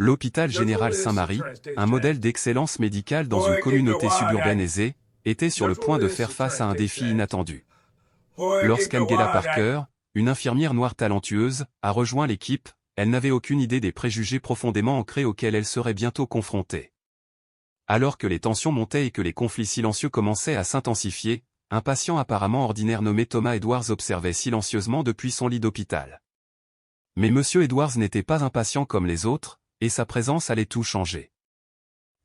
L'hôpital général Saint-Marie, un modèle d'excellence médicale dans une communauté suburbaine aisée, était sur le point de faire face à un défi inattendu. Lorsqu'Angela Parker, une infirmière noire talentueuse, a rejoint l'équipe, elle n'avait aucune idée des préjugés profondément ancrés auxquels elle serait bientôt confrontée. Alors que les tensions montaient et que les conflits silencieux commençaient à s'intensifier, un patient apparemment ordinaire nommé Thomas Edwards observait silencieusement depuis son lit d'hôpital. Mais M. Edwards n'était pas un patient comme les autres, et sa présence allait tout changer.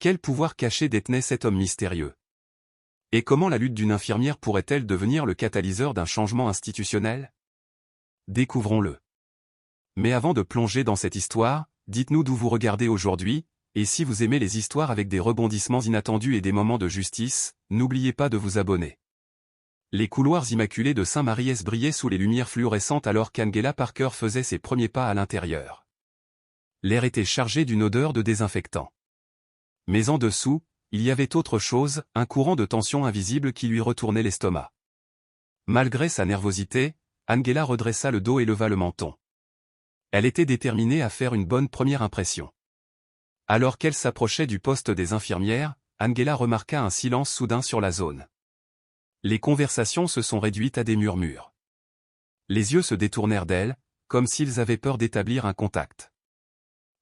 Quel pouvoir caché détenait cet homme mystérieux? Et comment la lutte d'une infirmière pourrait-elle devenir le catalyseur d'un changement institutionnel? Découvrons-le. Mais avant de plonger dans cette histoire, dites-nous d'où vous regardez aujourd'hui, et si vous aimez les histoires avec des rebondissements inattendus et des moments de justice, n'oubliez pas de vous abonner. Les couloirs immaculés de Saint-Maries brillaient sous les lumières fluorescentes alors qu'Angela Parker faisait ses premiers pas à l'intérieur. L'air était chargé d'une odeur de désinfectant. Mais en dessous, il y avait autre chose, un courant de tension invisible qui lui retournait l'estomac. Malgré sa nervosité, Angela redressa le dos et leva le menton. Elle était déterminée à faire une bonne première impression. Alors qu'elle s'approchait du poste des infirmières, Angela remarqua un silence soudain sur la zone. Les conversations se sont réduites à des murmures. Les yeux se détournèrent d'elle, comme s'ils avaient peur d'établir un contact.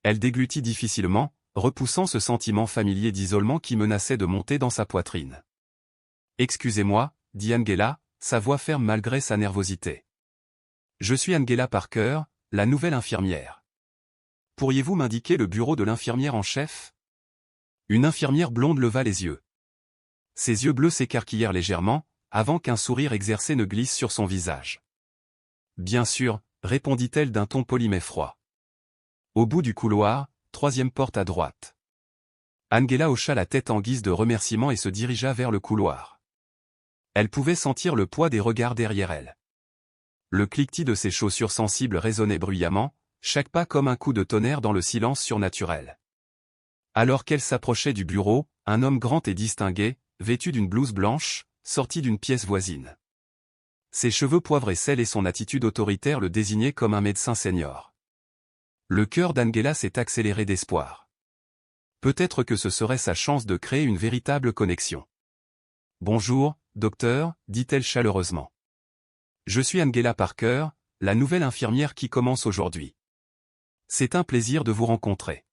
Elle déglutit difficilement, repoussant ce sentiment familier d'isolement qui menaçait de monter dans sa poitrine. « Excusez-moi, dit Angela, sa voix ferme malgré sa nervosité. Je suis Angela Parker, la nouvelle infirmière. Pourriez-vous m'indiquer le bureau de l'infirmière en chef ?» Une infirmière blonde leva les yeux. Ses yeux bleus s'écarquillèrent légèrement, avant qu'un sourire exercé ne glisse sur son visage. « Bien sûr, répondit-elle d'un ton poli mais froid. Au bout du couloir, troisième porte à droite. Angela hocha la tête en guise de remerciement et se dirigea vers le couloir. Elle pouvait sentir le poids des regards derrière elle. Le cliquetis de ses chaussures sensibles résonnait bruyamment, chaque pas comme un coup de tonnerre dans le silence surnaturel. Alors qu'elle s'approchait du bureau, un homme grand et distingué, vêtu d'une blouse blanche, sortit d'une pièce voisine. Ses cheveux poivre et sel et son attitude autoritaire le désignaient comme un médecin senior. Le cœur d'Angela s'est accéléré d'espoir. Peut-être que ce serait sa chance de créer une véritable connexion. « Bonjour, docteur, dit-elle chaleureusement. Je suis Angela Parker, la nouvelle infirmière qui commence aujourd'hui. C'est un plaisir de vous rencontrer. »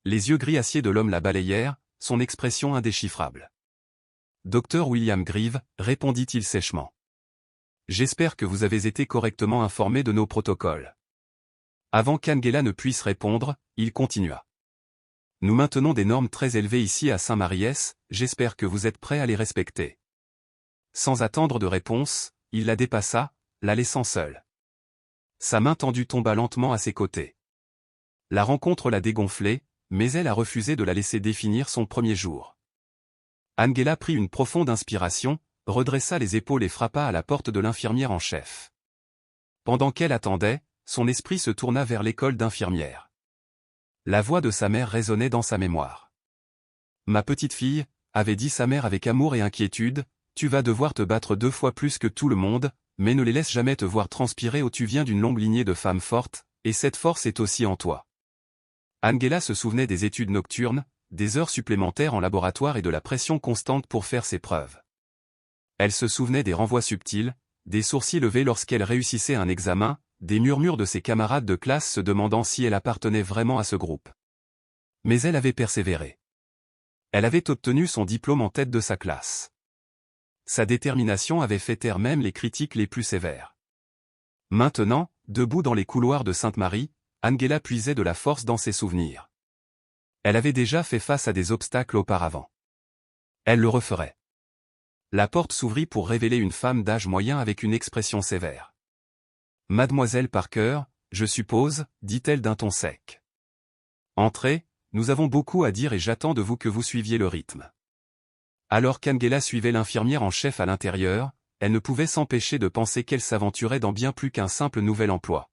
Les yeux gris acier de l'homme la balayèrent, son expression indéchiffrable. « Docteur William Grieve, répondit-il sèchement. J'espère que vous avez été correctement informé de nos protocoles. » Avant qu'Angela ne puisse répondre, il continua. « Nous maintenons des normes très élevées ici à Saint-Maries, j'espère que vous êtes prêts à les respecter. » Sans attendre de réponse, il la dépassa, la laissant seule. Sa main tendue tomba lentement à ses côtés. La rencontre l'a dégonflée, mais elle a refusé de la laisser définir son premier jour. Angela prit une profonde inspiration, redressa les épaules et frappa à la porte de l'infirmière en chef. Pendant qu'elle attendait, son esprit se tourna vers l'école d'infirmière. La voix de sa mère résonnait dans sa mémoire. « Ma petite fille, avait dit sa mère avec amour et inquiétude, tu vas devoir te battre 2 fois plus que tout le monde, mais ne les laisse jamais te voir transpirer ou tu viens d'une longue lignée de femmes fortes, et cette force est aussi en toi. » Angela se souvenait des études nocturnes, des heures supplémentaires en laboratoire et de la pression constante pour faire ses preuves. Elle se souvenait des renvois subtils, des sourcils levés lorsqu'elle réussissait un examen, des murmures de ses camarades de classe se demandant si elle appartenait vraiment à ce groupe. Mais elle avait persévéré. Elle avait obtenu son diplôme en tête de sa classe. Sa détermination avait fait taire même les critiques les plus sévères. Maintenant, debout dans les couloirs de Sainte-Marie, Angela puisait de la force dans ses souvenirs. Elle avait déjà fait face à des obstacles auparavant. Elle le referait. La porte s'ouvrit pour révéler une femme d'âge moyen avec une expression sévère. « Mademoiselle Parker, je suppose, dit-elle d'un ton sec. Entrez, nous avons beaucoup à dire et j'attends de vous que vous suiviez le rythme. » Alors qu'Angela suivait l'infirmière en chef à l'intérieur, elle ne pouvait s'empêcher de penser qu'elle s'aventurait dans bien plus qu'un simple nouvel emploi.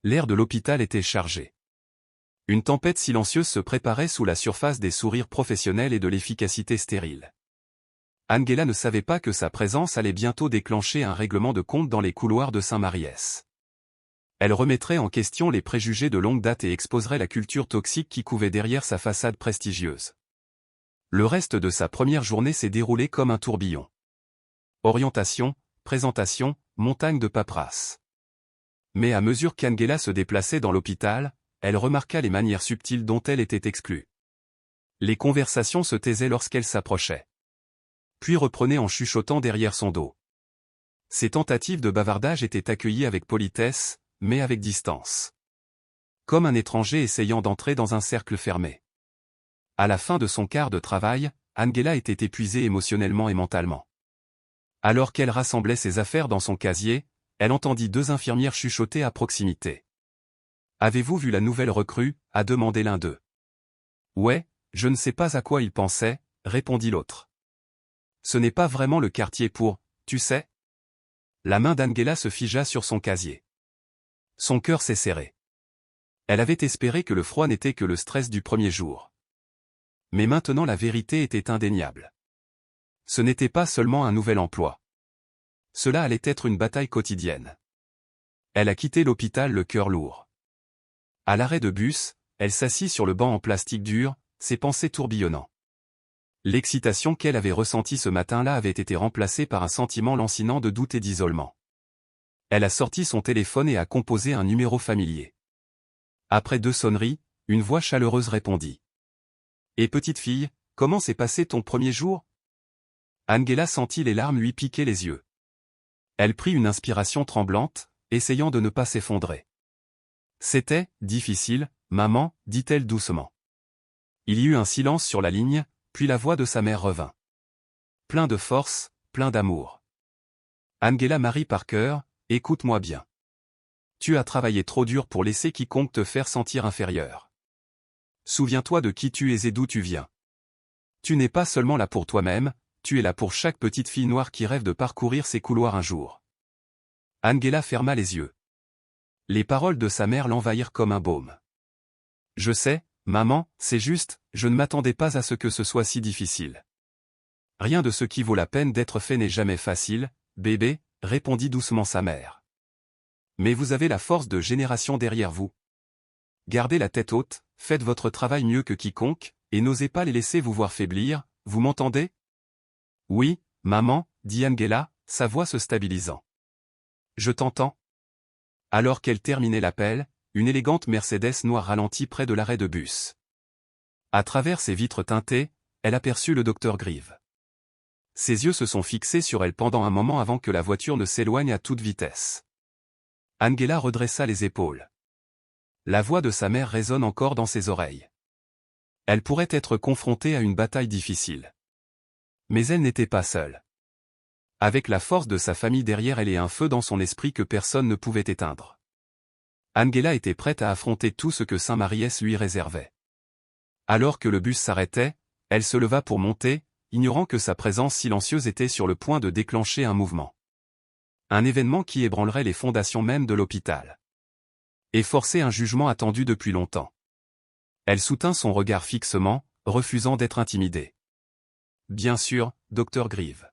L'air de l'hôpital était chargé. Une tempête silencieuse se préparait sous la surface des sourires professionnels et de l'efficacité stérile. Angela ne savait pas que sa présence allait bientôt déclencher un règlement de compte dans les couloirs de Saint-Maries. Elle remettrait en question les préjugés de longue date et exposerait la culture toxique qui couvait derrière sa façade prestigieuse. Le reste de sa première journée s'est déroulé comme un tourbillon. Orientation, présentation, montagne de paperasse. Mais à mesure qu'Angela se déplaçait dans l'hôpital, elle remarqua les manières subtiles dont elle était exclue. Les conversations se taisaient lorsqu'elle s'approchait. Puis reprenaient en chuchotant derrière son dos. Ses tentatives de bavardage étaient accueillies avec politesse, mais avec distance. Comme un étranger essayant d'entrer dans un cercle fermé. À la fin de son quart de travail, Angela était épuisée émotionnellement et mentalement. Alors qu'elle rassemblait ses affaires dans son casier, elle entendit deux infirmières chuchoter à proximité. « Avez-vous vu la nouvelle recrue » a demandé l'un d'eux. « Ouais, je ne sais pas à quoi il pensait » répondit l'autre. « Ce n'est pas vraiment le quartier pour, tu sais ?» La main d'Angela se figea sur son casier. Son cœur s'est serré. Elle avait espéré que le froid n'était que le stress du premier jour. Mais maintenant la vérité était indéniable. Ce n'était pas seulement un nouvel emploi. Cela allait être une bataille quotidienne. Elle a quitté l'hôpital le cœur lourd. À l'arrêt de bus, elle s'assit sur le banc en plastique dur, ses pensées tourbillonnant. L'excitation qu'elle avait ressentie ce matin-là avait été remplacée par un sentiment lancinant de doute et d'isolement. Elle a sorti son téléphone et a composé un numéro familier. Après 2 sonneries, une voix chaleureuse répondit. « Et petite fille, comment s'est passé ton premier jour ?» Angela sentit les larmes lui piquer les yeux. Elle prit une inspiration tremblante, essayant de ne pas s'effondrer. « C'était difficile, maman, dit-elle doucement. » Il y eut un silence sur la ligne, puis la voix de sa mère revint. Plein de force, plein d'amour. « Angela Marie Parker, écoute-moi bien. Tu as travaillé trop dur pour laisser quiconque te faire sentir inférieur. Souviens-toi de qui tu es et d'où tu viens. Tu n'es pas seulement là pour toi-même, tu es là pour chaque petite fille noire qui rêve de parcourir ces couloirs un jour. » Angela ferma les yeux. Les paroles de sa mère l'envahirent comme un baume. « Je sais, maman, c'est juste, je ne m'attendais pas à ce que ce soit si difficile. » « Rien de ce qui vaut la peine d'être fait n'est jamais facile, bébé, » répondit doucement sa mère. « Mais vous avez la force de génération derrière vous. Gardez la tête haute, faites votre travail mieux que quiconque, et n'osez pas les laisser vous voir faiblir, vous m'entendez ? » « Oui, maman, » dit Angela, sa voix se stabilisant. « Je t'entends. » Alors qu'elle terminait l'appel, une élégante Mercedes noire ralentit près de l'arrêt de bus. À travers ses vitres teintées, elle aperçut le docteur Grieve. Ses yeux se sont fixés sur elle pendant un moment avant que la voiture ne s'éloigne à toute vitesse. Angela redressa les épaules. La voix de sa mère résonne encore dans ses oreilles. Elle pourrait être confrontée à une bataille difficile. Mais elle n'était pas seule. Avec la force de sa famille derrière elle et un feu dans son esprit que personne ne pouvait éteindre. Angela était prête à affronter tout ce que Saint-Maries lui réservait. Alors que le bus s'arrêtait, elle se leva pour monter, ignorant que sa présence silencieuse était sur le point de déclencher un mouvement. Un événement qui ébranlerait les fondations même de l'hôpital. Et forcer un jugement attendu depuis longtemps. Elle soutint son regard fixement, refusant d'être intimidée. « Bien sûr, docteur Grieve.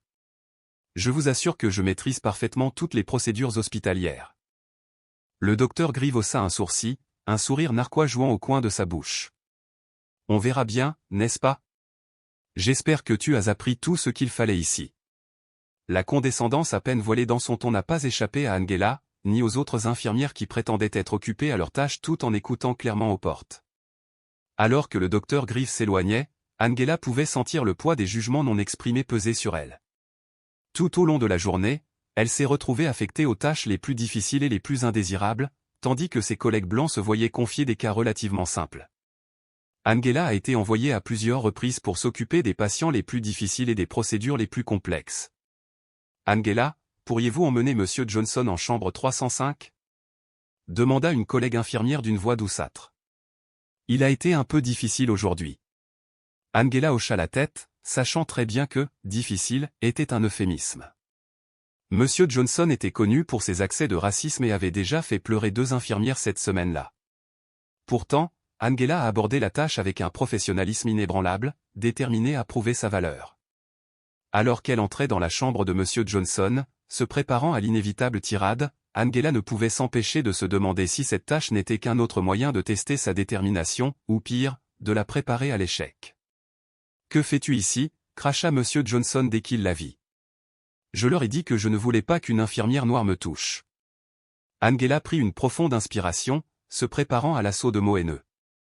Je vous assure que je maîtrise parfaitement toutes les procédures hospitalières. » Le docteur Grieve haussa un sourcil, un sourire narquois jouant au coin de sa bouche. « On verra bien, n'est-ce pas ? J'espère que tu as appris tout ce qu'il fallait ici. » La condescendance à peine voilée dans son ton n'a pas échappé à Angela, ni aux autres infirmières qui prétendaient être occupées à leur tâche tout en écoutant clairement aux portes. Alors que le docteur Grieve s'éloignait, Angela pouvait sentir le poids des jugements non exprimés peser sur elle. Tout au long de la journée, elle s'est retrouvée affectée aux tâches les plus difficiles et les plus indésirables, tandis que ses collègues blancs se voyaient confier des cas relativement simples. Angela a été envoyée à plusieurs reprises pour s'occuper des patients les plus difficiles et des procédures les plus complexes. « Angela, pourriez-vous emmener Monsieur Johnson en chambre 305 ?» demanda une collègue infirmière d'une voix douceâtre. « Il a été un peu difficile aujourd'hui. » Angela hocha la tête, sachant très bien que « difficile » était un euphémisme. Monsieur Johnson était connu pour ses accès de racisme et avait déjà fait pleurer 2 infirmières cette semaine-là. Pourtant, Angela a abordé la tâche avec un professionnalisme inébranlable, déterminée à prouver sa valeur. Alors qu'elle entrait dans la chambre de Monsieur Johnson, se préparant à l'inévitable tirade, Angela ne pouvait s'empêcher de se demander si cette tâche n'était qu'un autre moyen de tester sa détermination, ou pire, de la préparer à l'échec. « Que fais-tu ici » cracha M. Johnson dès qu'il la vit. « Je leur ai dit que je ne voulais pas qu'une infirmière noire me touche. » Angela prit une profonde inspiration, se préparant à l'assaut de mots haineux.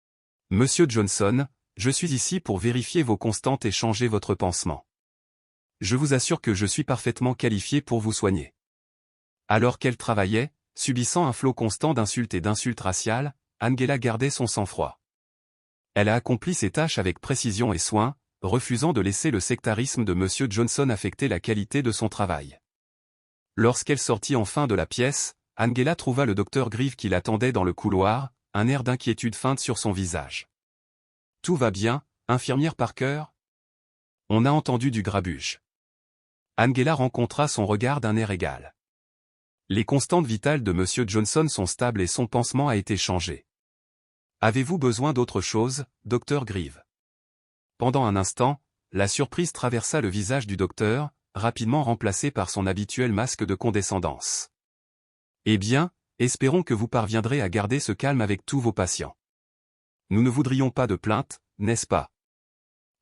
« Monsieur Johnson, je suis ici pour vérifier vos constantes et changer votre pansement. Je vous assure que je suis parfaitement qualifié pour vous soigner. » Alors qu'elle travaillait, subissant un flot constant d'insultes et d'insultes raciales, Angela gardait son sang-froid. Elle a accompli ses tâches avec précision et soin, refusant de laisser le sectarisme de M. Johnson affecter la qualité de son travail. Lorsqu'elle sortit enfin de la pièce, Angela trouva le docteur Grieve qui l'attendait dans le couloir, un air d'inquiétude feinte sur son visage. « Tout va bien, infirmière Parker ?» On a entendu du grabuge. Angela rencontra son regard d'un air égal. Les constantes vitales de M. Johnson sont stables et son pansement a été changé. Avez-vous besoin d'autre chose, docteur Grieve? Pendant un instant, la surprise traversa le visage du docteur, rapidement remplacé par son habituel masque de condescendance. Eh bien, espérons que vous parviendrez à garder ce calme avec tous vos patients. Nous ne voudrions pas de plainte, n'est-ce pas?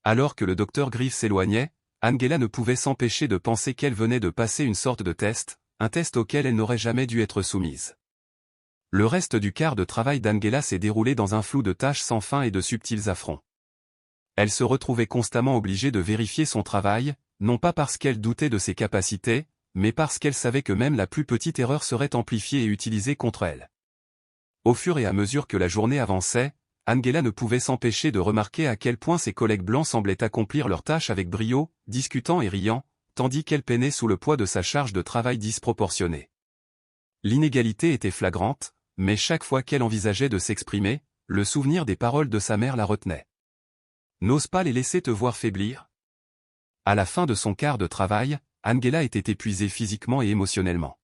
Alors que le docteur Grieve s'éloignait, Angela ne pouvait s'empêcher de penser qu'elle venait de passer une sorte de test, un test auquel elle n'aurait jamais dû être soumise. Le reste du quart de travail d'Angela s'est déroulé dans un flou de tâches sans fin et de subtils affronts. Elle se retrouvait constamment obligée de vérifier son travail, non pas parce qu'elle doutait de ses capacités, mais parce qu'elle savait que même la plus petite erreur serait amplifiée et utilisée contre elle. Au fur et à mesure que la journée avançait, Angela ne pouvait s'empêcher de remarquer à quel point ses collègues blancs semblaient accomplir leurs tâches avec brio, discutant et riant, tandis qu'elle peinait sous le poids de sa charge de travail disproportionnée. L'inégalité était flagrante, mais chaque fois qu'elle envisageait de s'exprimer, le souvenir des paroles de sa mère la retenait. « N'ose pas les laisser te voir faiblir ?» À la fin de son quart de travail, Angela était épuisée physiquement et émotionnellement.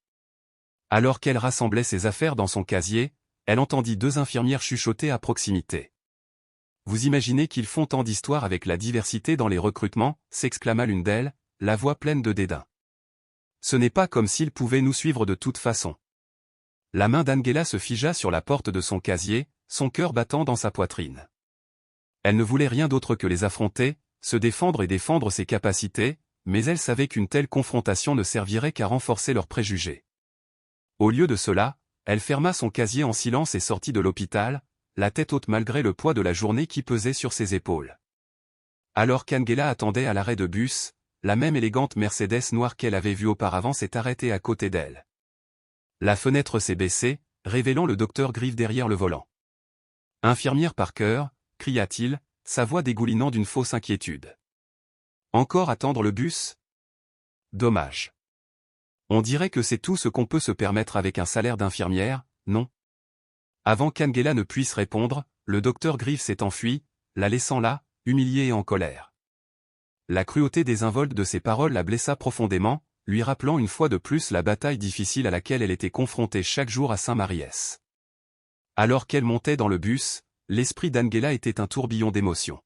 Alors qu'elle rassemblait ses affaires dans son casier, elle entendit deux infirmières chuchoter à proximité. « Vous imaginez qu'ils font tant d'histoires avec la diversité dans les recrutements » s'exclama l'une d'elles, la voix pleine de dédain. « Ce n'est pas comme s'ils pouvaient nous suivre de toute façon. » La main d'Angela se figea sur la porte de son casier, son cœur battant dans sa poitrine. Elle ne voulait rien d'autre que les affronter, se défendre et défendre ses capacités, mais elle savait qu'une telle confrontation ne servirait qu'à renforcer leurs préjugés. Au lieu de cela, elle ferma son casier en silence et sortit de l'hôpital, la tête haute malgré le poids de la journée qui pesait sur ses épaules. Alors qu'Angela attendait à l'arrêt de bus, la même élégante Mercedes noire qu'elle avait vue auparavant s'est arrêtée à côté d'elle. La fenêtre s'est baissée, révélant le docteur Grieve derrière le volant. « Infirmière Parker » cria-t-il, sa voix dégoulinant d'une fausse inquiétude. « Encore attendre le bus ? Dommage. On dirait que c'est tout ce qu'on peut se permettre avec un salaire d'infirmière, non ?» Avant qu'Angela ne puisse répondre, le docteur Grieve s'est enfui, la laissant là, humiliée et en colère. La cruauté désinvolte de ses paroles la blessa profondément, lui rappelant une fois de plus la bataille difficile à laquelle elle était confrontée chaque jour à Saint-Mariès. Alors qu'elle montait dans le bus, l'esprit d'Angela était un tourbillon d'émotions.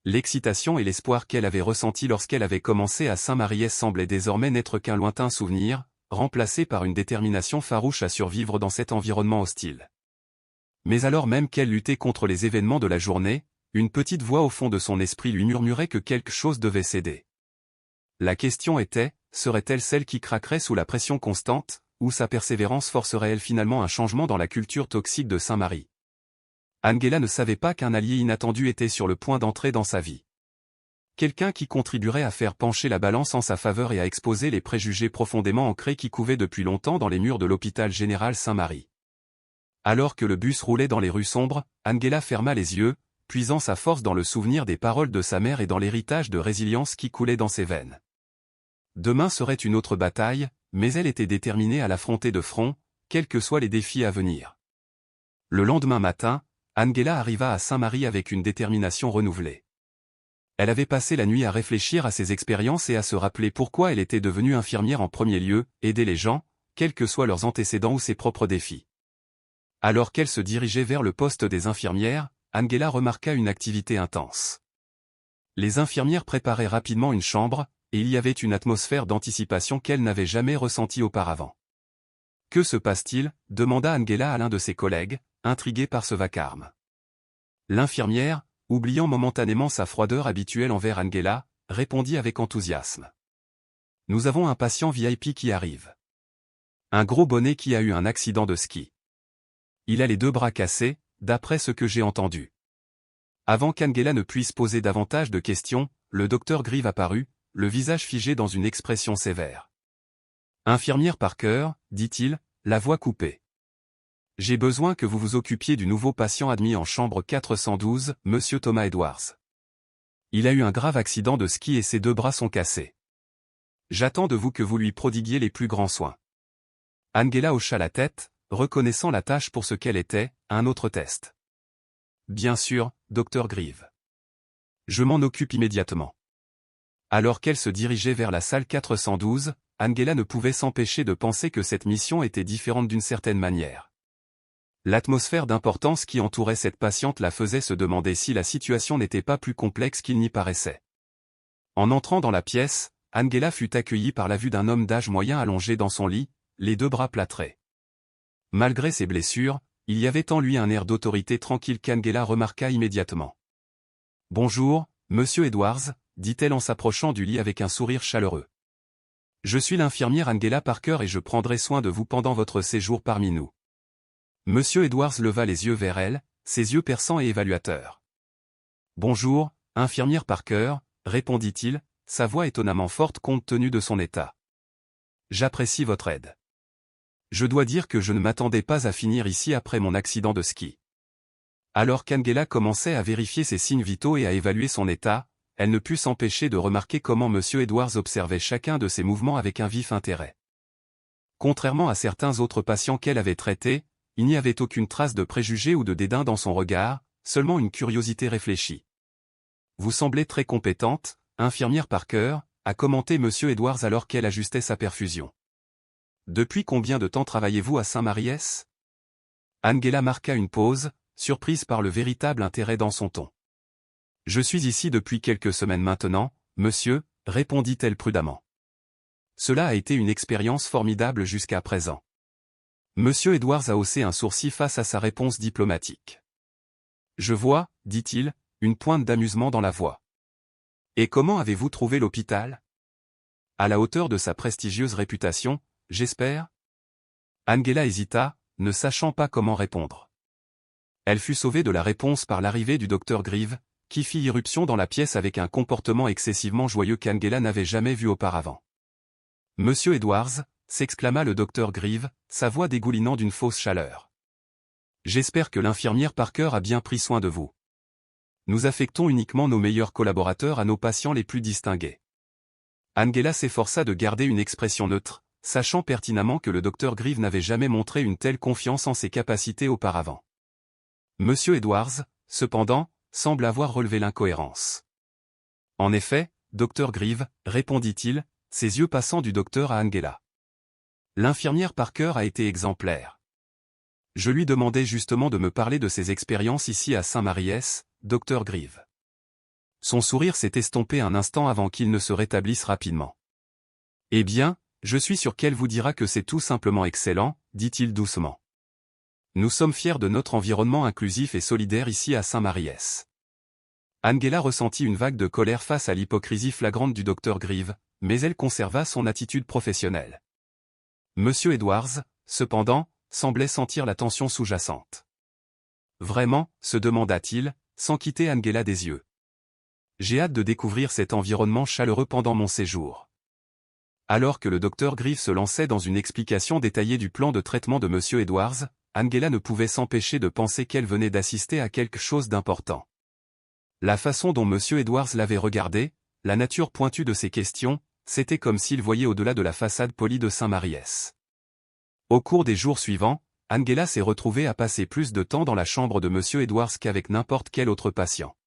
L'excitation et l'espoir qu'elle avait ressenti lorsqu'elle avait commencé à Saint-Mariès semblaient désormais n'être qu'un lointain souvenir, remplacé par une détermination farouche à survivre dans cet environnement hostile. Mais alors même qu'elle luttait contre les événements de la journée, une petite voix au fond de son esprit lui murmurait que quelque chose devait céder. La question était, serait-elle celle qui craquerait sous la pression constante, ou sa persévérance forcerait-elle finalement un changement dans la culture toxique de Saint-Marie? Angela ne savait pas qu'un allié inattendu était sur le point d'entrer dans sa vie. Quelqu'un qui contribuerait à faire pencher la balance en sa faveur et à exposer les préjugés profondément ancrés qui couvaient depuis longtemps dans les murs de l'hôpital général Saint-Marie. Alors que le bus roulait dans les rues sombres, Angela ferma les yeux, puisant sa force dans le souvenir des paroles de sa mère et dans l'héritage de résilience qui coulait dans ses veines. Demain serait une autre bataille, mais elle était déterminée à l'affronter de front, quels que soient les défis à venir. Le lendemain matin, Angela arriva à Saint-Marie avec une détermination renouvelée. Elle avait passé la nuit à réfléchir à ses expériences et à se rappeler pourquoi elle était devenue infirmière en premier lieu, aider les gens, quels que soient leurs antécédents ou ses propres défis. Alors qu'elle se dirigeait vers le poste des infirmières, Angela remarqua une activité intense. Les infirmières préparaient rapidement une chambre, et il y avait une atmosphère d'anticipation qu'elle n'avait jamais ressentie auparavant. Que se passe-t-il? Demanda Angela à l'un de ses collègues, intrigué par ce vacarme. L'infirmière, oubliant momentanément sa froideur habituelle envers Angela, répondit avec enthousiasme. Nous avons un patient VIP qui arrive. Un gros bonnet qui a eu un accident de ski. Il a les 2 bras cassés, d'après ce que j'ai entendu. Avant qu'Angela ne puisse poser davantage de questions, le docteur Grieve apparut, le visage figé dans une expression sévère. Infirmière Parker, dit-il, la voix coupée. J'ai besoin que vous vous occupiez du nouveau patient admis en chambre 412, Monsieur Thomas Edwards. Il a eu un grave accident de ski et ses 2 bras sont cassés. J'attends de vous que vous lui prodiguiez les plus grands soins. Angela hocha la tête, reconnaissant la tâche pour ce qu'elle était, un autre test. Bien sûr, docteur Grieve. Je m'en occupe immédiatement. Alors qu'elle se dirigeait vers la salle 412, Angela ne pouvait s'empêcher de penser que cette mission était différente d'une certaine manière. L'atmosphère d'importance qui entourait cette patiente la faisait se demander si la situation n'était pas plus complexe qu'il n'y paraissait. En entrant dans la pièce, Angela fut accueillie par la vue d'un homme d'âge moyen allongé dans son lit, les 2 bras plâtrés. Malgré ses blessures, il y avait en lui un air d'autorité tranquille qu'Angela remarqua immédiatement. « Bonjour, Monsieur Edwards », dit-elle en s'approchant du lit avec un sourire chaleureux. « Je suis l'infirmière Angela Parker et je prendrai soin de vous pendant votre séjour parmi nous. » Monsieur Edwards leva les yeux vers elle, ses yeux perçants et évaluateurs. « Bonjour, infirmière Parker », répondit-il, sa voix étonnamment forte compte tenu de son état. « J'apprécie votre aide. Je dois dire que je ne m'attendais pas à finir ici après mon accident de ski. » Alors qu'Angela commençait à vérifier ses signes vitaux et à évaluer son état, elle ne put s'empêcher de remarquer comment Monsieur Edwards observait chacun de ses mouvements avec un vif intérêt. Contrairement à certains autres patients qu'elle avait traités, il n'y avait aucune trace de préjugé ou de dédain dans son regard, seulement une curiosité réfléchie. « Vous semblez très compétente, infirmière Parker », a commenté Monsieur Edwards alors qu'elle ajustait sa perfusion. « Depuis combien de temps travaillez-vous à Saint-Maries » Angela marqua une pause, surprise par le véritable intérêt dans son ton. « Je suis ici depuis quelques semaines maintenant, monsieur », répondit-elle prudemment. « Cela a été une expérience formidable jusqu'à présent. » Monsieur Edwards a haussé un sourcil face à sa réponse diplomatique. « Je vois, » dit-il, une pointe d'amusement dans la voix. « Et comment avez-vous trouvé l'hôpital ? À la hauteur de sa prestigieuse réputation, j'espère ?» Angela hésita, ne sachant pas comment répondre. Elle fut sauvée de la réponse par l'arrivée du docteur Grieve, qui fit irruption dans la pièce avec un comportement excessivement joyeux qu'Angela n'avait jamais vu auparavant. « Monsieur Edwards », s'exclama le docteur Grieve, sa voix dégoulinant d'une fausse chaleur. « J'espère que l'infirmière Parker a bien pris soin de vous. Nous affectons uniquement nos meilleurs collaborateurs à nos patients les plus distingués. » Angela s'efforça de garder une expression neutre, sachant pertinemment que le docteur Grieve n'avait jamais montré une telle confiance en ses capacités auparavant. Monsieur Edwards, cependant, semble avoir relevé l'incohérence. « En effet, docteur Grieve, » répondit-il, ses yeux passant du docteur à Angela. L'infirmière Parker a été exemplaire. Je lui demandais justement de me parler de ses expériences ici à Saint-Maries, docteur Grieve. Son sourire s'est estompé un instant avant qu'il ne se rétablisse rapidement. Eh bien, je suis sûr qu'elle vous dira que c'est tout simplement excellent, dit-il doucement. Nous sommes fiers de notre environnement inclusif et solidaire ici à Saint-Maries. Angela ressentit une vague de colère face à l'hypocrisie flagrante du docteur Grieve, mais elle conserva son attitude professionnelle. Monsieur Edwards, cependant, semblait sentir la tension sous-jacente. Vraiment, se demanda-t-il, sans quitter Angela des yeux. J'ai hâte de découvrir cet environnement chaleureux pendant mon séjour. Alors que le docteur Grieve se lançait dans une explication détaillée du plan de traitement de Monsieur Edwards, Angela ne pouvait s'empêcher de penser qu'elle venait d'assister à quelque chose d'important. La façon dont Monsieur Edwards l'avait regardé, la nature pointue de ses questions, c'était comme s'il voyait au-delà de la façade polie de Saint-Maries. Au cours des jours suivants, Angela s'est retrouvée à passer plus de temps dans la chambre de Monsieur Edwards qu'avec n'importe quel autre patient.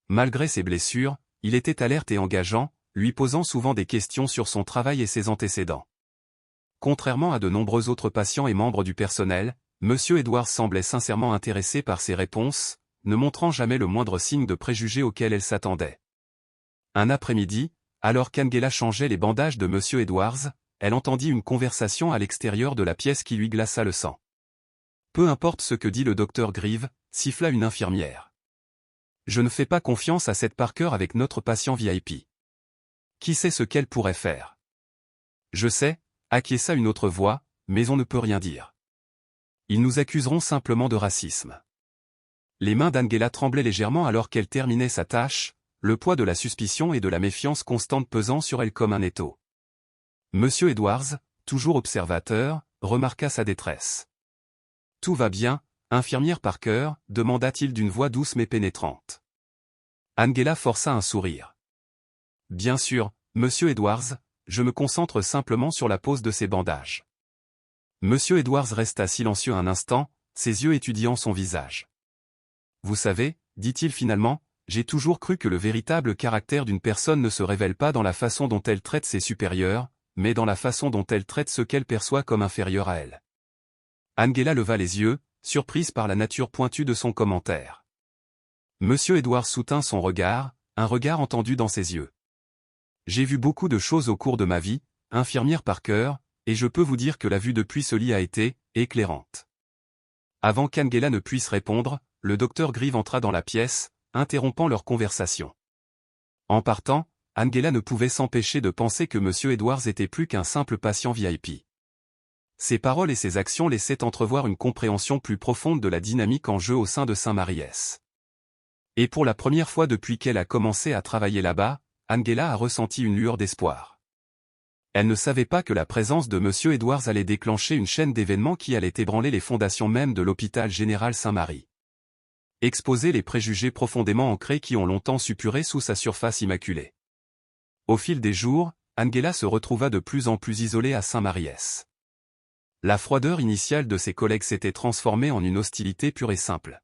Malgré ses blessures, il était alerte et engageant, lui posant souvent des questions sur son travail et ses antécédents. Contrairement à de nombreux autres patients et membres du personnel, Monsieur Edwards semblait sincèrement intéressé par ses réponses, ne montrant jamais le moindre signe de préjugé auquel elle s'attendait. Un après-midi, alors qu'Angela changeait les bandages de Monsieur Edwards, elle entendit une conversation à l'extérieur de la pièce qui lui glaça le sang. Peu importe ce que dit le docteur Grieve, siffla une infirmière. Je ne fais pas confiance à cette Parker avec notre patient VIP. Qui sait ce qu'elle pourrait faire? Je sais, acquiesça une autre voix, mais on ne peut rien dire. Ils nous accuseront simplement de racisme. Les mains d'Angela tremblaient légèrement alors qu'elle terminait sa tâche, le poids de la suspicion et de la méfiance constante pesant sur elle comme un étau. Monsieur Edwards, toujours observateur, remarqua sa détresse. Tout va bien, infirmière Parker, demanda-t-il d'une voix douce mais pénétrante. Angela força un sourire. Bien sûr, monsieur Edwards, je me concentre simplement sur la pose de ces bandages. Monsieur Edwards resta silencieux un instant, ses yeux étudiant son visage. Vous savez, dit-il finalement, j'ai toujours cru que le véritable caractère d'une personne ne se révèle pas dans la façon dont elle traite ses supérieurs, mais dans la façon dont elle traite ceux qu'elle perçoit comme inférieurs à elle. Angela leva les yeux, surprise par la nature pointue de son commentaire. Monsieur Edwards soutint son regard, un regard entendu dans ses yeux. J'ai vu beaucoup de choses au cours de ma vie, infirmière Parker, et je peux vous dire que la vue depuis ce lit a été éclairante. Avant qu'Angela ne puisse répondre, le docteur Grieve entra dans la pièce, interrompant leur conversation. En partant, Angela ne pouvait s'empêcher de penser que monsieur Edwards était plus qu'un simple patient VIP. Ses paroles et ses actions laissaient entrevoir une compréhension plus profonde de la dynamique en jeu au sein de Saint-Maries. Et pour la première fois depuis qu'elle a commencé à travailler là-bas, Angela a ressenti une lueur d'espoir. Elle ne savait pas que la présence de monsieur Edwards allait déclencher une chaîne d'événements qui allait ébranler les fondations mêmes de l'hôpital général Saint-Marie. Exposer les préjugés profondément ancrés qui ont longtemps suppuré sous sa surface immaculée. Au fil des jours, Angela se retrouva de plus en plus isolée à Saint-Maries. La froideur initiale de ses collègues s'était transformée en une hostilité pure et simple.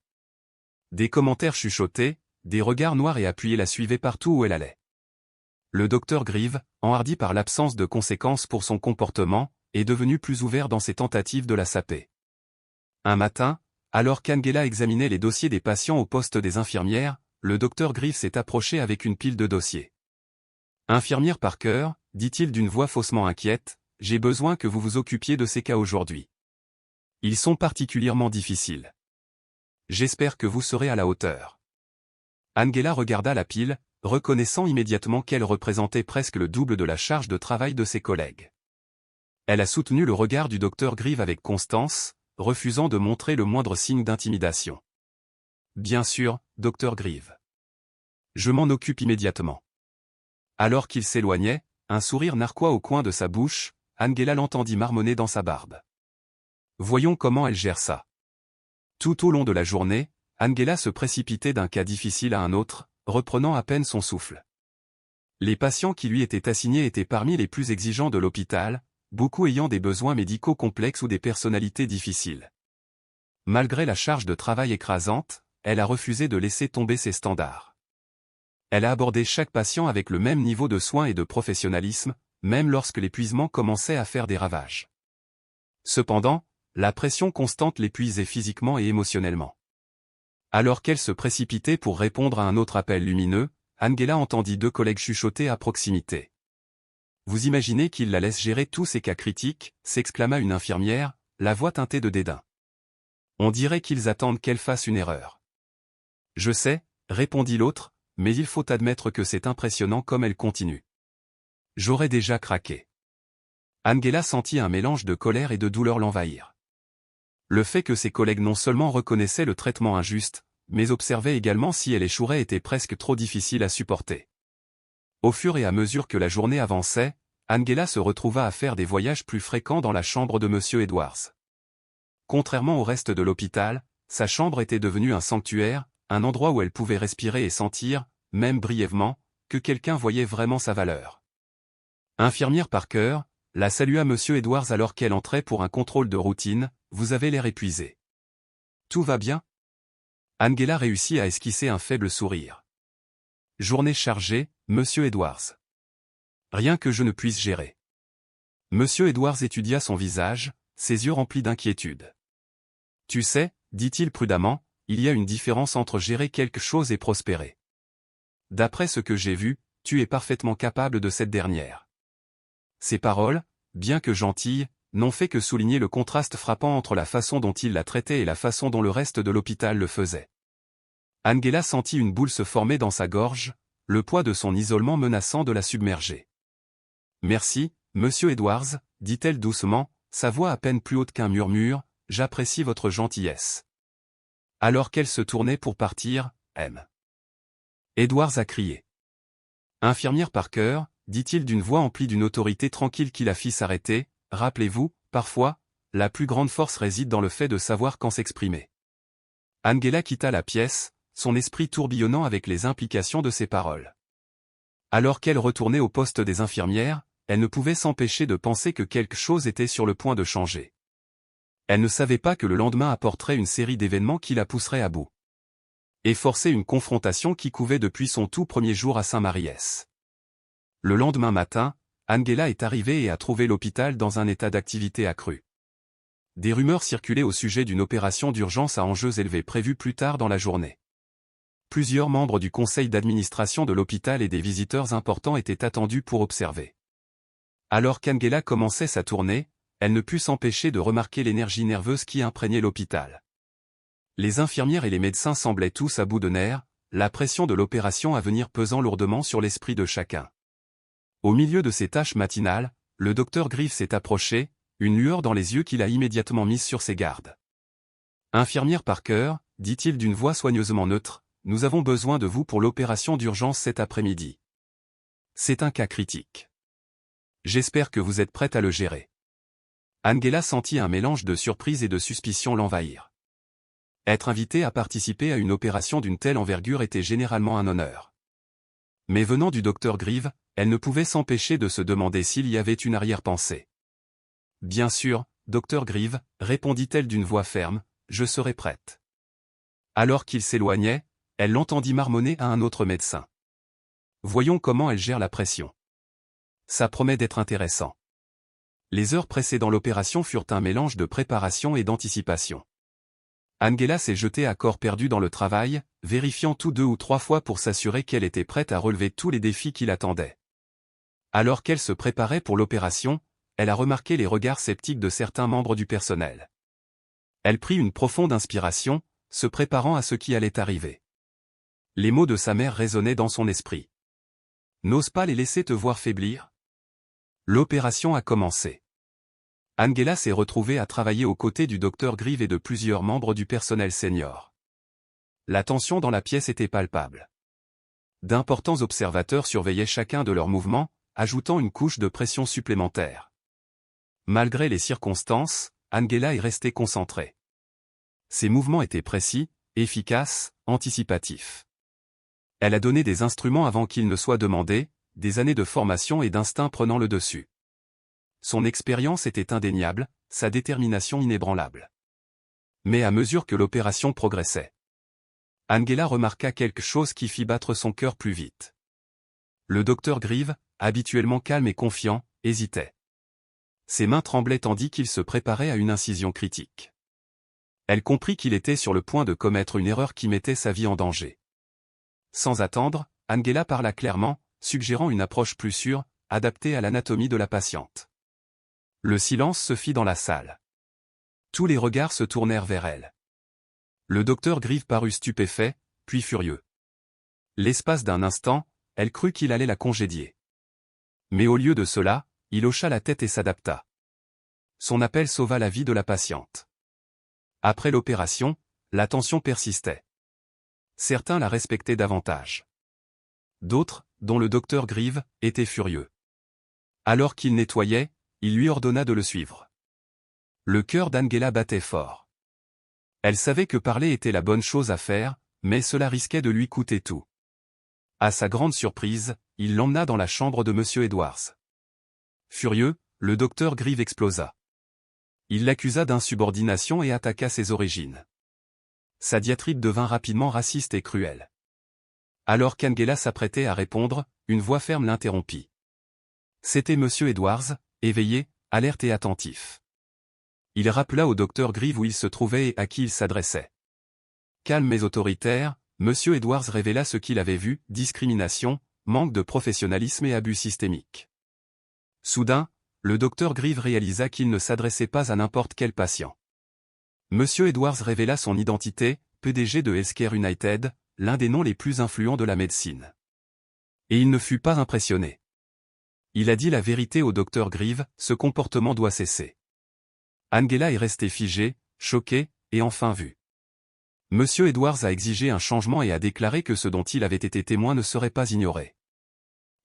Des commentaires chuchotés, des regards noirs et appuyés la suivaient partout où elle allait. Le docteur Grieve, enhardi par l'absence de conséquences pour son comportement, est devenu plus ouvert dans ses tentatives de la saper. Un matin, alors qu'Angela examinait les dossiers des patients au poste des infirmières, le docteur Grieve s'est approché avec une pile de dossiers. « Infirmière Parker, dit-il d'une voix faussement inquiète, j'ai besoin que vous vous occupiez de ces cas aujourd'hui. Ils sont particulièrement difficiles. J'espère que vous serez à la hauteur. » Angela regarda la pile, reconnaissant immédiatement qu'elle représentait presque le double de la charge de travail de ses collègues. Elle a soutenu le regard du docteur Grieve avec constance, refusant de montrer le moindre signe d'intimidation. « Bien sûr, docteur Grieve. Je m'en occupe immédiatement. » Alors qu'il s'éloignait, un sourire narquois au coin de sa bouche, Angela l'entendit marmonner dans sa barbe. Voyons comment elle gère ça. Tout au long de la journée, Angela se précipitait d'un cas difficile à un autre, reprenant à peine son souffle. Les patients qui lui étaient assignés étaient parmi les plus exigeants de l'hôpital, beaucoup ayant des besoins médicaux complexes ou des personnalités difficiles. Malgré la charge de travail écrasante, elle a refusé de laisser tomber ses standards. Elle a abordé chaque patient avec le même niveau de soins et de professionnalisme, même lorsque l'épuisement commençait à faire des ravages. Cependant, la pression constante l'épuisait physiquement et émotionnellement. Alors qu'elle se précipitait pour répondre à un autre appel lumineux, Angela entendit deux collègues chuchoter à proximité. « Vous imaginez qu'ils la laissent gérer tous ces cas critiques » s'exclama une infirmière, la voix teintée de dédain. « On dirait qu'ils attendent qu'elle fasse une erreur. »« Je sais, » répondit l'autre, « mais il faut admettre que c'est impressionnant comme elle continue. J'aurais déjà craqué. » Angela sentit un mélange de colère et de douleur l'envahir. Le fait que ses collègues non seulement reconnaissaient le traitement injuste, mais observaient également si elle échouerait était presque trop difficile à supporter. Au fur et à mesure que la journée avançait, Angela se retrouva à faire des voyages plus fréquents dans la chambre de monsieur Edwards. Contrairement au reste de l'hôpital, sa chambre était devenue un sanctuaire, un endroit où elle pouvait respirer et sentir, même brièvement, que quelqu'un voyait vraiment sa valeur. Infirmière Parker, la salua monsieur Edwards alors qu'elle entrait pour un contrôle de routine, « Vous avez l'air épuisé. Tout va bien ?» Angela réussit à esquisser un faible sourire. « Journée chargée, monsieur Edwards. Rien que je ne puisse gérer. » Monsieur Edwards étudia son visage, ses yeux remplis d'inquiétude. « Tu sais, dit-il prudemment, il y a une différence entre gérer quelque chose et prospérer. D'après ce que j'ai vu, tu es parfaitement capable de cette dernière. » Ces paroles, bien que gentille, n'ont fait que souligner le contraste frappant entre la façon dont il la traitait et la façon dont le reste de l'hôpital le faisait. Angela sentit une boule se former dans sa gorge, le poids de son isolement menaçant de la submerger. « Merci, monsieur Edwards, dit-elle doucement, sa voix à peine plus haute qu'un murmure, j'apprécie votre gentillesse. » Alors qu'elle se tournait pour partir, M. Edwards a crié. « Infirmière Parker, dit-il d'une voix emplie d'une autorité tranquille qui la fit s'arrêter, rappelez-vous, parfois, la plus grande force réside dans le fait de savoir quand s'exprimer. » Angela quitta la pièce, son esprit tourbillonnant avec les implications de ses paroles. Alors qu'elle retournait au poste des infirmières, elle ne pouvait s'empêcher de penser que quelque chose était sur le point de changer. Elle ne savait pas que le lendemain apporterait une série d'événements qui la pousseraient à bout. Et forcer une confrontation qui couvait depuis son tout premier jour à Saint-Maries. Le lendemain matin, Angela est arrivée et a trouvé l'hôpital dans un état d'activité accrue. Des rumeurs circulaient au sujet d'une opération d'urgence à enjeux élevés prévue plus tard dans la journée. Plusieurs membres du conseil d'administration de l'hôpital et des visiteurs importants étaient attendus pour observer. Alors qu'Angela commençait sa tournée, elle ne put s'empêcher de remarquer l'énergie nerveuse qui imprégnait l'hôpital. Les infirmières et les médecins semblaient tous à bout de nerfs, la pression de l'opération à venir pesant lourdement sur l'esprit de chacun. Au milieu de ses tâches matinales, le docteur Grieve s'est approché, une lueur dans les yeux qui l'a immédiatement mise sur ses gardes. « Infirmière Parker, dit-il d'une voix soigneusement neutre, nous avons besoin de vous pour l'opération d'urgence cet après-midi. C'est un cas critique. J'espère que vous êtes prête à le gérer. » Angela sentit un mélange de surprise et de suspicion l'envahir. Être invitée à participer à une opération d'une telle envergure était généralement un honneur. Mais venant du docteur Grieve, elle ne pouvait s'empêcher de se demander s'il y avait une arrière-pensée. « Bien sûr, docteur Grieve, répondit-elle d'une voix ferme, je serai prête. » Alors qu'il s'éloignait, elle l'entendit marmonner à un autre médecin. « Voyons comment elle gère la pression. Ça promet d'être intéressant. » Les heures précédant l'opération furent un mélange de préparation et d'anticipation. Angela s'est jetée à corps perdu dans le travail, vérifiant tout 2 ou 3 fois pour s'assurer qu'elle était prête à relever tous les défis qui l'attendaient. Alors qu'elle se préparait pour l'opération, elle a remarqué les regards sceptiques de certains membres du personnel. Elle prit une profonde inspiration, se préparant à ce qui allait arriver. Les mots de sa mère résonnaient dans son esprit. « N'ose pas les laisser te voir faiblir ?» L'opération a commencé. Angela s'est retrouvée à travailler aux côtés du docteur Grieve et de plusieurs membres du personnel senior. La tension dans la pièce était palpable. D'importants observateurs surveillaient chacun de leurs mouvements, ajoutant une couche de pression supplémentaire. Malgré les circonstances, Angela est restée concentrée. Ses mouvements étaient précis, efficaces, anticipatifs. Elle a donné des instruments avant qu'ils ne soient demandés, des années de formation et d'instinct prenant le dessus. Son expérience était indéniable, sa détermination inébranlable. Mais à mesure que l'opération progressait, Angela remarqua quelque chose qui fit battre son cœur plus vite. Le docteur Grieve, habituellement calme et confiant, hésitait. Ses mains tremblaient tandis qu'il se préparait à une incision critique. Elle comprit qu'il était sur le point de commettre une erreur qui mettait sa vie en danger. Sans attendre, Angela parla clairement, suggérant une approche plus sûre, adaptée à l'anatomie de la patiente. Le silence se fit dans la salle. Tous les regards se tournèrent vers elle. Le docteur Grieve parut stupéfait, puis furieux. L'espace d'un instant, elle crut qu'il allait la congédier. Mais au lieu de cela, il hocha la tête et s'adapta. Son appel sauva la vie de la patiente. Après l'opération, la tension persistait. Certains la respectaient davantage. D'autres, dont le docteur Grieve, étaient furieux. Alors qu'il nettoyait, il lui ordonna de le suivre. Le cœur d'Angela battait fort. Elle savait que parler était la bonne chose à faire, mais cela risquait de lui coûter tout. À sa grande surprise, il l'emmena dans la chambre de M. Edwards. Furieux, le docteur Grieve explosa. Il l'accusa d'insubordination et attaqua ses origines. Sa diatribe devint rapidement raciste et cruelle. Alors qu'Angela s'apprêtait à répondre, une voix ferme l'interrompit. C'était M. Edwards, éveillé, alerte et attentif. Il rappela au docteur Grieve où il se trouvait et à qui il s'adressait. Calme mais autoritaire, M. Edwards révéla ce qu'il avait vu, discrimination, manque de professionnalisme et abus systémiques. Soudain, le docteur Grieve réalisa qu'il ne s'adressait pas à n'importe quel patient. Monsieur Edwards révéla son identité, PDG de Healthcare United, l'un des noms les plus influents de la médecine. Et il ne fut pas impressionné. Il a dit la vérité au docteur Grieve, ce comportement doit cesser. Angela est restée figée, choquée, et enfin vue. Monsieur Edwards a exigé un changement et a déclaré que ce dont il avait été témoin ne serait pas ignoré.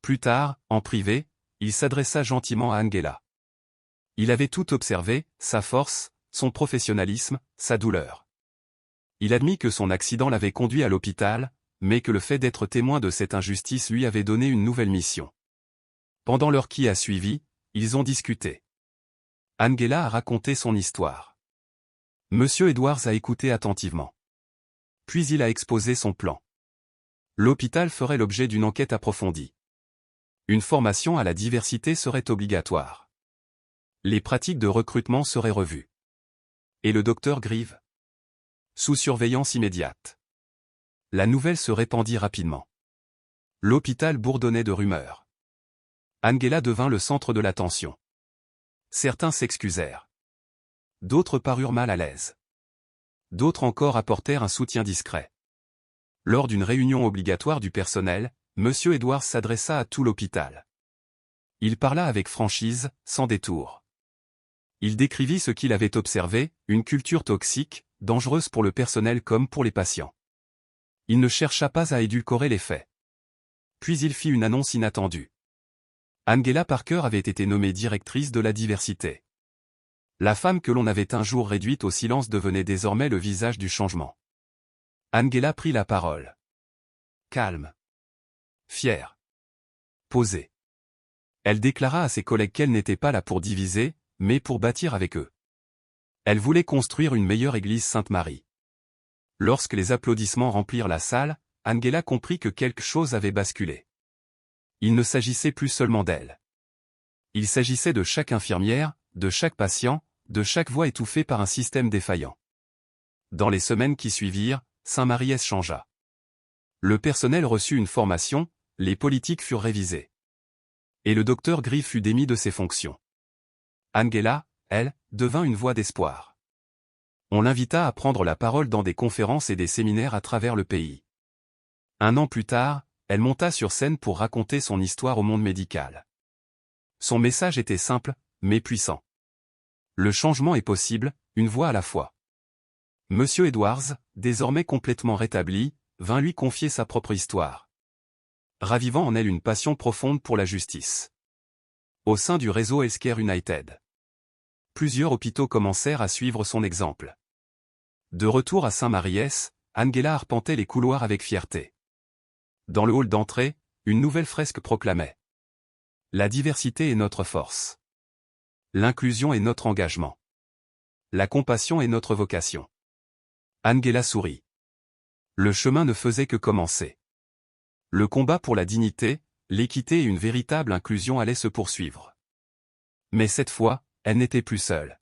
Plus tard, en privé, il s'adressa gentiment à Angela. Il avait tout observé, sa force, son professionnalisme, sa douleur. Il admit que son accident l'avait conduit à l'hôpital, mais que le fait d'être témoin de cette injustice lui avait donné une nouvelle mission. Pendant l'heure qui a suivi, ils ont discuté. Angela a raconté son histoire. Monsieur Edwards a écouté attentivement. Puis il a exposé son plan. L'hôpital ferait l'objet d'une enquête approfondie. Une formation à la diversité serait obligatoire. Les pratiques de recrutement seraient revues. Et le docteur Grieve? Sous surveillance immédiate. La nouvelle se répandit rapidement. L'hôpital bourdonnait de rumeurs. Angela devint le centre de l'attention. Certains s'excusèrent. D'autres parurent mal à l'aise. D'autres encore apportèrent un soutien discret. Lors d'une réunion obligatoire du personnel, Monsieur Edwards s'adressa à tout l'hôpital. Il parla avec franchise, sans détour. Il décrivit ce qu'il avait observé, une culture toxique, dangereuse pour le personnel comme pour les patients. Il ne chercha pas à édulcorer les faits. Puis il fit une annonce inattendue. Angela Parker avait été nommée directrice de la diversité. La femme que l'on avait un jour réduite au silence devenait désormais le visage du changement. Angela prit la parole. Calme. Fière. Posée. Elle déclara à ses collègues qu'elle n'était pas là pour diviser, mais pour bâtir avec eux. Elle voulait construire une meilleure église Sainte-Marie. Lorsque les applaudissements remplirent la salle, Angela comprit que quelque chose avait basculé. Il ne s'agissait plus seulement d'elle. Il s'agissait de chaque infirmière, de chaque patient, de chaque voix étouffée par un système défaillant. Dans les semaines qui suivirent, Saint-Marie-S changea. Le personnel reçut une formation, les politiques furent révisées. Et le docteur Grieve fut démis de ses fonctions. Angela, elle, devint une voix d'espoir. On l'invita à prendre la parole dans des conférences et des séminaires à travers le pays. Un an plus tard, elle monta sur scène pour raconter son histoire au monde médical. Son message était simple, mais puissant. Le changement est possible, une voix à la fois. Monsieur Edwards, désormais complètement rétabli, vint lui confier sa propre histoire, ravivant en elle une passion profonde pour la justice. Au sein du réseau Healthcare United, plusieurs hôpitaux commencèrent à suivre son exemple. De retour à Saint-Marie-S, Angela arpentait les couloirs avec fierté. Dans le hall d'entrée, une nouvelle fresque proclamait: La diversité est notre force. L'inclusion est notre engagement. La compassion est notre vocation. Angela sourit. Le chemin ne faisait que commencer. Le combat pour la dignité, l'équité et une véritable inclusion allait se poursuivre. Mais cette fois, elle n'était plus seule.